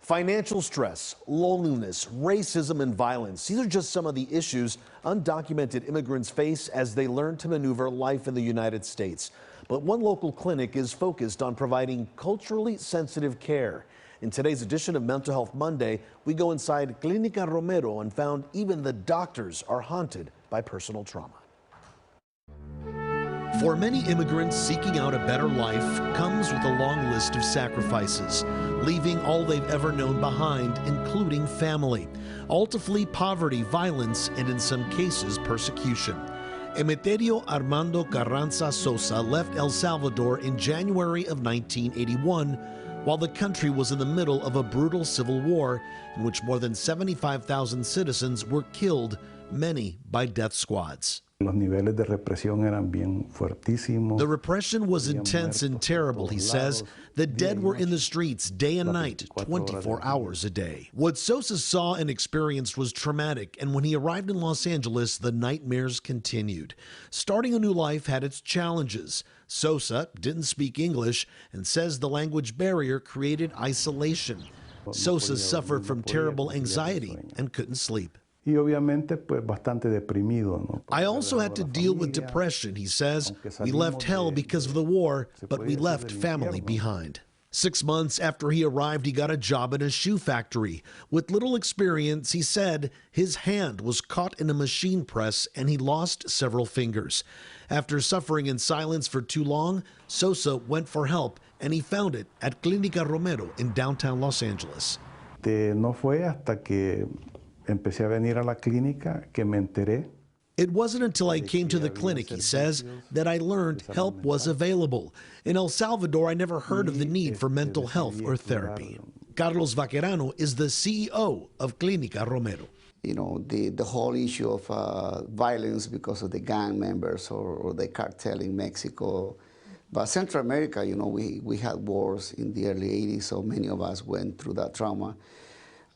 Financial stress, loneliness, racism, and violence. These are just some of the issues undocumented immigrants face as they learn to maneuver life in the United States. But one local clinic is focused on providing culturally sensitive care. In today's edition of Mental Health Monday, we go inside Clinica Romero and found even the doctors are haunted by personal trauma. For many immigrants, seeking out a better life comes with a long list of sacrifices, leaving all they've ever known behind, including family, all to flee poverty, violence, and in some cases, persecution. Emeterio Armando Carranza Sosa left El Salvador in January of 1981, while the country was in the middle of a brutal civil war in which more than 75,000 citizens were killed, many by death squads. Los niveles de represión eran bien fuertísimos. The repression was intense and terrible, he says. The dead were in the streets day and night, 24 hours a day. What Sosa saw and experienced was traumatic, and when he arrived in Los Angeles, the nightmares continued. Starting a new life had its challenges. Sosa didn't speak English and says the language barrier created isolation. Sosa suffered from terrible anxiety and couldn't sleep. Y obviamente, pues, bastante deprimido, ¿no? I also had to deal with depression, he says. We left hell because of the war, but we left family behind. 6 months after he arrived, he got a job in a shoe factory. With little experience, he said his hand was caught in a machine press and he lost several fingers. After suffering in silence for too long, Sosa went for help, and he found it at Clinica Romero in downtown Los Angeles. No fue hasta que empecé a venir a la clínica que me enteré. It wasn't until I came to the clinic, he says, that I learned help was available. In El Salvador, I never heard of the need for mental health or therapy. Carlos Vaquerano is the CEO of Clinica Romero. You know, the whole issue of violence because of the gang members or the cartel in Mexico. But Central America, you know, we had wars in the early 80s, so many of us went through that trauma.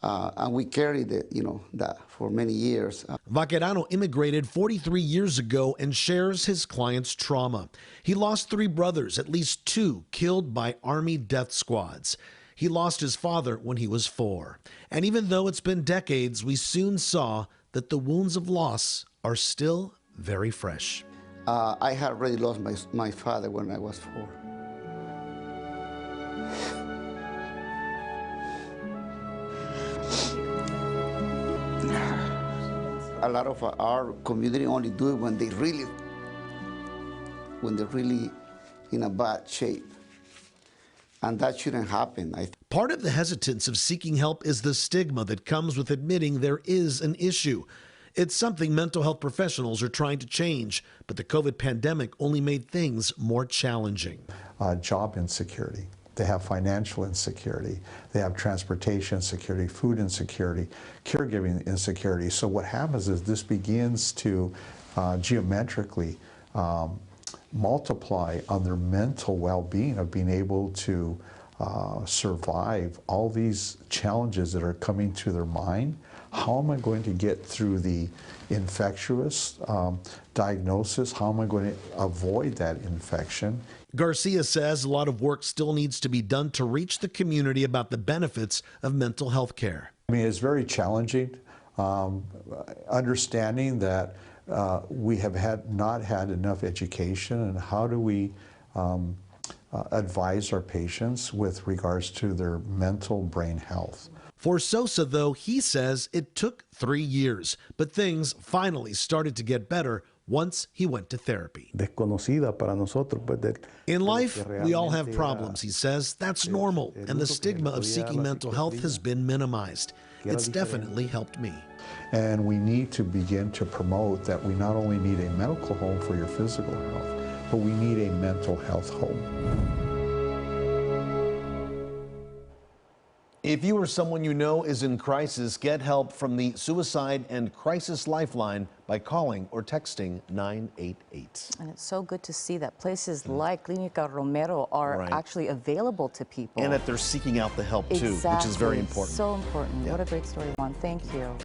And we carried it, you know, that for many years. Vaquerano immigrated 43 years ago and shares his client's trauma. He lost 3 brothers, at least 2 killed by Army death squads. He lost his father when he was 4. And even though it's been decades, we soon saw that the wounds of loss are still very fresh. I had already lost my father when I was 4. A lot of our community only do it when they're really in a bad shape. And that shouldn't happen. Part of the hesitance of seeking help is the stigma that comes with admitting there is an issue. It's something mental health professionals are trying to change, but the COVID pandemic only made things more challenging. Job insecurity. They have financial insecurity, they have transportation insecurity, food insecurity, caregiving insecurity. So what happens is this begins to geometrically multiply on their mental well-being of being able to survive all these challenges that are coming to their mind. How am I going to get through the infectious diagnosis? How am I going to avoid that infection? Garcia says a lot of work still needs to be done to reach the community about the benefits of mental health care. I mean, it's very challenging, understanding that we have not had enough education, and how do we advise our patients with regards to their mental brain health. For Sosa, though, he says it took 3 years, but things finally started to get better once he went to therapy. Desconocida para nosotros, pues, in life, we all have problems, he says. That's normal, and the stigma of seeking mental health has been minimized. It's definitely helped me. And we need to begin to promote that we not only need a medical home for your physical health, but we need a mental health home. If you or someone you know is in crisis, get help from the Suicide and Crisis Lifeline by calling or texting 988. And it's so good to see that places like Clinica Romero are actually available to people. And that they're seeking out the help too, which is very important. So important. Yeah. What a great story, Juan. Thank you.